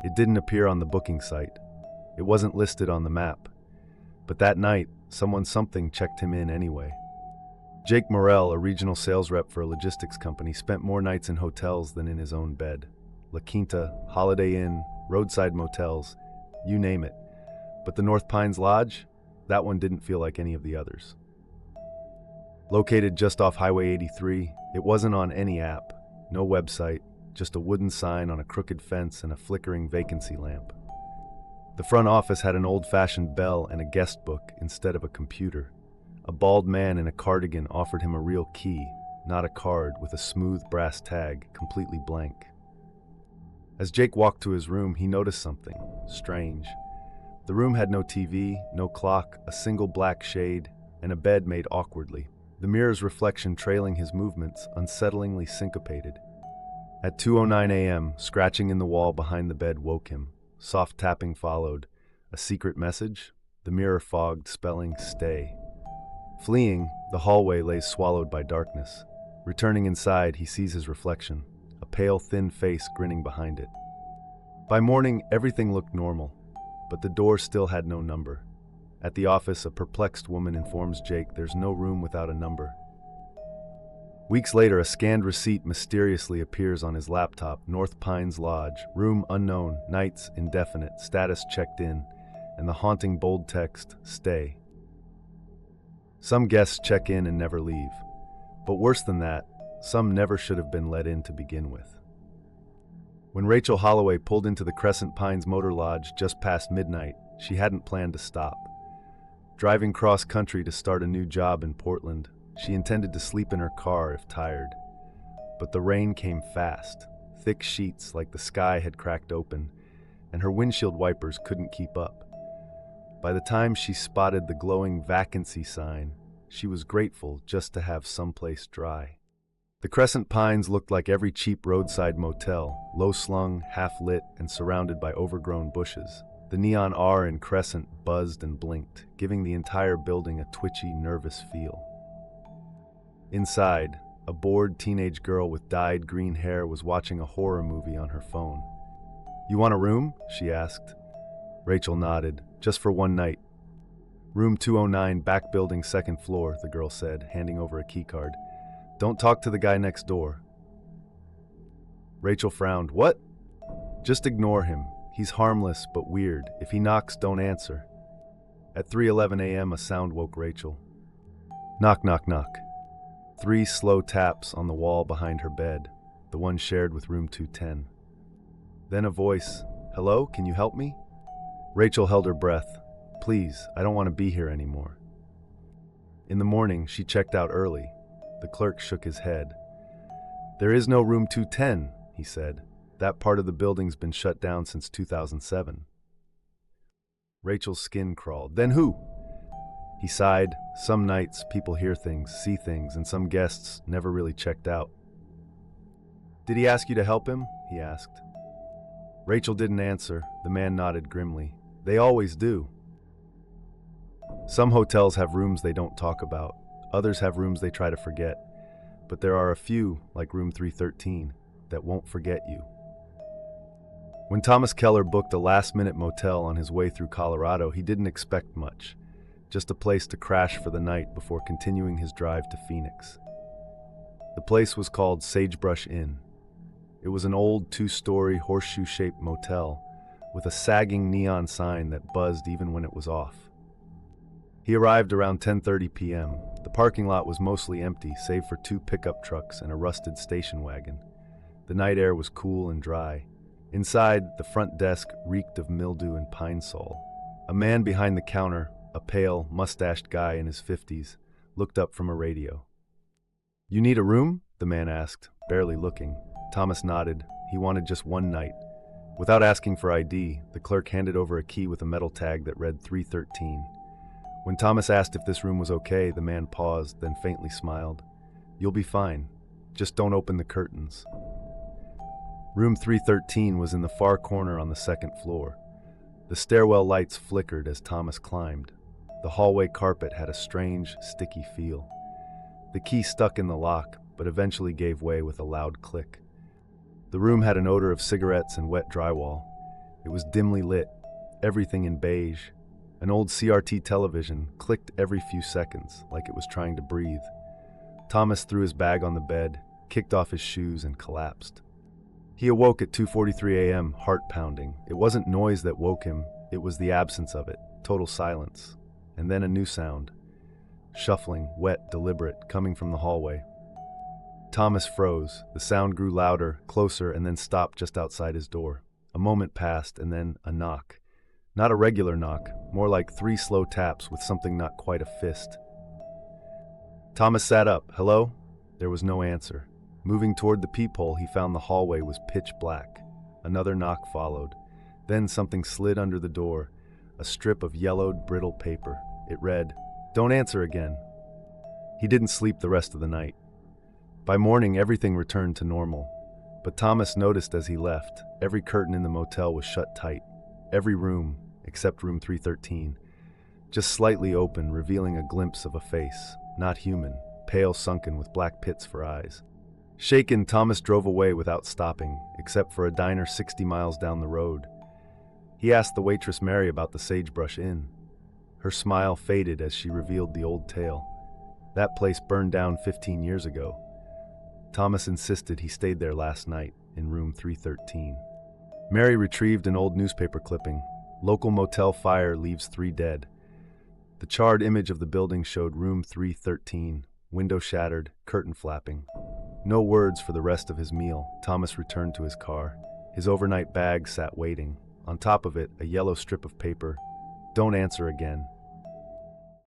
It didn't appear on the booking site. It wasn't listed on the map. But that night, something checked him in anyway. Jake Morrell, a regional sales rep for a logistics company, spent more nights in hotels than in his own bed. La Quinta, Holiday Inn, roadside motels, you name it. But the North Pines Lodge? That one didn't feel like any of the others. Located just off Highway 83, it wasn't on any app, no website, just a wooden sign on a crooked fence and a flickering vacancy lamp. The front office had an old-fashioned bell and a guest book instead of a computer. A bald man in a cardigan offered him a real key, not a card, with a smooth brass tag, completely blank. As Jake walked to his room, he noticed something strange. The room had no TV, no clock, a single black shade, and a bed made awkwardly, the mirror's reflection trailing his movements, unsettlingly syncopated. At 2:09 a.m., scratching in the wall behind the bed woke him. Soft tapping followed. A secret message? The mirror fogged, spelling stay. Fleeing, the hallway lay swallowed by darkness. Returning inside, he sees his reflection, a pale, thin face grinning behind it. By morning, everything looked normal, but the door still had no number. At the office, a perplexed woman informs Jake there's no room without a number. Weeks later, a scanned receipt mysteriously appears on his laptop. North Pines Lodge, room unknown, nights indefinite, status checked in, and the haunting bold text, stay. Some guests check in and never leave. But worse than that, some never should have been let in to begin with. When Rachel Holloway pulled into the Crescent Pines Motor Lodge just past midnight, she hadn't planned to stop. Driving cross-country to start a new job in Portland, she intended to sleep in her car if tired. But the rain came fast, thick sheets like the sky had cracked open, and her windshield wipers couldn't keep up. By the time she spotted the glowing vacancy sign, she was grateful just to have someplace dry. The Crescent Pines looked like every cheap roadside motel, low-slung, half-lit, and surrounded by overgrown bushes. The neon R in Crescent buzzed and blinked, giving the entire building a twitchy, nervous feel. Inside, a bored teenage girl with dyed green hair was watching a horror movie on her phone. "You want a room?" she asked. Rachel nodded. "Just for one night." "Room 209, back building, second floor," the girl said, handing over a keycard. "Don't talk to the guy next door." Rachel frowned. "What?" "Just ignore him. He's harmless but weird. If he knocks, don't answer." At 3:11 a.m., a sound woke Rachel. Knock, knock, knock. 3 slow taps on the wall behind her bed, the one shared with room 210. Then a voice, "Hello, can you help me?" Rachel held her breath. "Please, I don't want to be here anymore." In the morning, she checked out early. The clerk shook his head. "There is no room 210, he said. "That part of the building's been shut down since 2007. Rachel's skin crawled. "Then who?" He sighed. "Some nights, people hear things, see things, and some guests never really checked out." "Did he ask you to help him?" he asked. Rachel didn't answer. The man nodded grimly. "They always do." Some hotels have rooms they don't talk about. Others have rooms they try to forget. But there are a few, like room 313, that won't forget you. When Thomas Keller booked a last-minute motel on his way through Colorado, he didn't expect much. Just a place to crash for the night before continuing his drive to Phoenix. The place was called Sagebrush Inn. It was an old 2-story horseshoe-shaped motel with a sagging neon sign that buzzed even when it was off. He arrived around 10:30 p.m. The parking lot was mostly empty, save for 2 pickup trucks and a rusted station wagon. The night air was cool and dry. Inside, the front desk reeked of mildew and pine sol. A man behind the counter, a pale, mustached guy in his 50s, looked up from a radio. "You need a room?" the man asked, barely looking. Thomas nodded. He wanted just one night. Without asking for ID, the clerk handed over a key with a metal tag that read 313. When Thomas asked if this room was okay, the man paused, then faintly smiled. "You'll be fine. Just don't open the curtains." Room 313 was in the far corner on the second floor. The stairwell lights flickered as Thomas climbed. The hallway carpet had a strange, sticky feel. The key stuck in the lock, but eventually gave way with a loud click. The room had an odor of cigarettes and wet drywall. It was dimly lit, everything in beige. An old CRT television clicked every few seconds, like it was trying to breathe. Thomas threw his bag on the bed, kicked off his shoes, and collapsed. He awoke at 2:43 a.m., heart pounding. It wasn't noise that woke him, it was the absence of it, total silence. And then a new sound. Shuffling, wet, deliberate, coming from the hallway. Thomas froze. The sound grew louder, closer, and then stopped just outside his door. A moment passed, and then a knock. Not a regular knock, more like 3 slow taps with something not quite a fist. Thomas sat up. Hello? There was no answer. Moving toward the peephole, he found the hallway was pitch black. Another knock followed. Then something slid under the door, a strip of yellowed, brittle paper. It read, "Don't answer again." He didn't sleep the rest of the night. By morning, everything returned to normal. But Thomas noticed as he left, every curtain in the motel was shut tight. Every room, except room 313, just slightly open, revealing a glimpse of a face, not human, pale, sunken, with black pits for eyes. Shaken, Thomas drove away without stopping, except for a diner 60 miles down the road. He asked the waitress Mary about the Sagebrush Inn. Her smile faded as she revealed the old tale. That place burned down 15 years ago. Thomas insisted he stayed there last night, in room 313. Mary retrieved an old newspaper clipping. Local motel fire leaves 3 dead. The charred image of the building showed room 313, window shattered, curtain flapping. No words for the rest of his meal. Thomas returned to his car. His overnight bag sat waiting. On top of it, a yellow strip of paper. "Don't answer again."